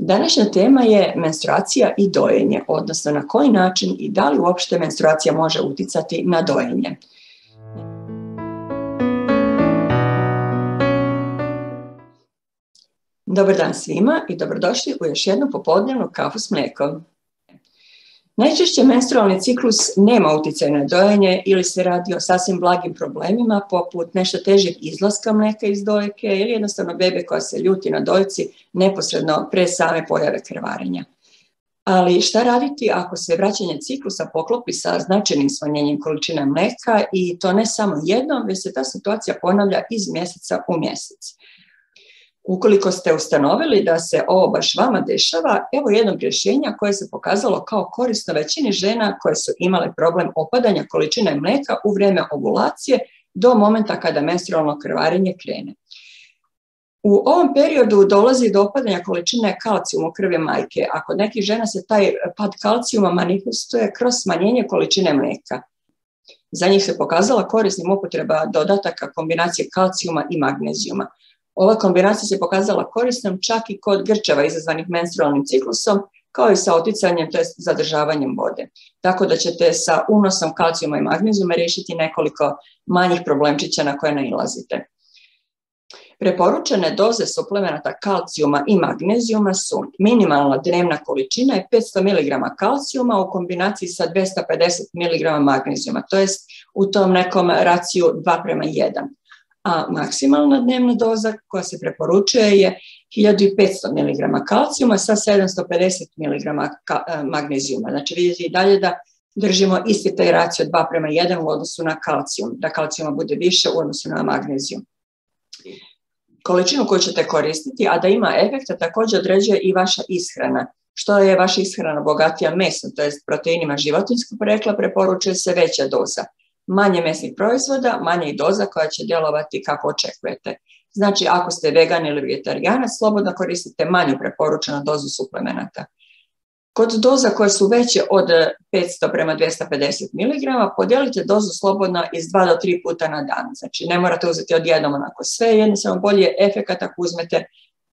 Današnja tema je menstruacija i dojenje, odnosno na koji način i da li uopšte menstruacija može uticati na dojenje. Dobar dan svima i dobrodošli u još jednu popodnevnu kafu s mlekom. Najčešće menstrualni ciklus nema utjecaj na dojenje ili se radi o sasvim blagim problemima poput nešto težeg izlaska mleka iz dojke ili jednostavno bebe koja se ljuti na dojci neposredno pre same pojave krvarenja. Ali šta raditi ako se vraćanje ciklusa poklopi sa značajnim smanjenjem količine mleka i to ne samo jednom, već se ta situacija ponavlja iz mjeseca u mjesec. Ukoliko ste ustanovili da se ovo baš vama dešava, evo jednog rješenja koje se pokazalo kao korisno većini žena koje su imale problem opadanja količine mlijeka u vrijeme ovulacije do momenta kada menstrualno krvarenje krene. U ovom periodu dolazi do opadanja količine kalcijuma u krvi majke, a kod nekih žena se taj pad kalcijuma manifestuje kroz smanjenje količine mlijeka. Za njih se pokazala korisnim upotreba dodataka kombinacije kalcijuma i magnezijuma. Ova kombinacija se pokazala korisnom čak i kod grčeva izazvanih menstrualnim ciklusom, kao i sa oticanjem, tj. zadržavanjem vode. Tako da ćete sa unosom kalcijuma i magnezijuma riješiti nekoliko manjih problemčića na koje nailazite. Preporučene doze suplemenata kalcijuma i magnezijuma su minimalna dnevna količina je 500 mg kalcijuma u kombinaciji sa 250 mg magnezijuma, to jest u tom nekom raciju 2:1. A maksimalna dnevna doza koja se preporučuje je 1500 mg kalcijuma sa 750 mg magnezijuma. Znači vidite i dalje da držimo isti taj racio 2:1 u odnosu na kalcijum, da kalcijuma bude više u odnosu na magnezijum. Količinu koju ćete koristiti, a da ima efekta, također određuje i vaša ishrana. Što je vaša ishrana bogatija mesom, to jest proteinima životinjskog porekla, preporučuje se veća doza. Manje mesnih proizvoda, manje i doza koja će djelovati kako očekujete. Znači, ako ste vegan ili vegetarijanac, slobodno koristite manju preporučenu dozu suplemenata. Kod doza koje su veće od 500:250 mg, podijelite dozu slobodno iz 2 do 3 puta na dan. Znači, ne morate uzeti odjednom onako sve, jednostavno bolje efekat ako uzmete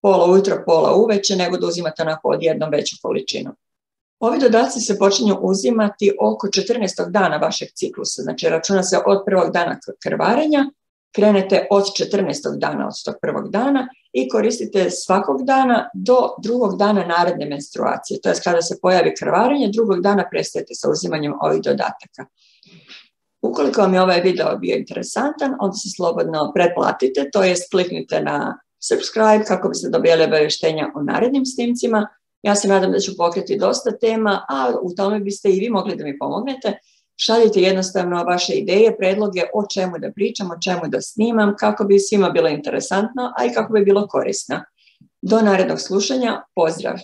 pola ujutro, pola uveče, nego da uzimate onako odjednom veću količinu. Ovi dodaci se počinju uzimati oko 14. dana vašeg ciklusa, znači računa se od prvog dana krvarenja, krenete od 14. dana od tog prvog dana i koristite svakog dana do drugog dana naredne menstruacije, to je kada se pojavi krvarenje, drugog dana prestajete sa uzimanjem ovih dodataka. Ukoliko vam je ovaj video bio interesantan, onda se slobodno pretplatite, to jest kliknite na subscribe kako biste dobijali obavještenja o narednim snimcima. Ja se nadam da ću pokriti dosta tema, a u tome biste i vi mogli da mi pomognete. Šaljite jednostavno vaše ideje, predloge o čemu da pričam, o čemu da snimam, kako bi svima bilo interesantno, a i kako bi bilo korisno. Do narednog slušanja, pozdrav!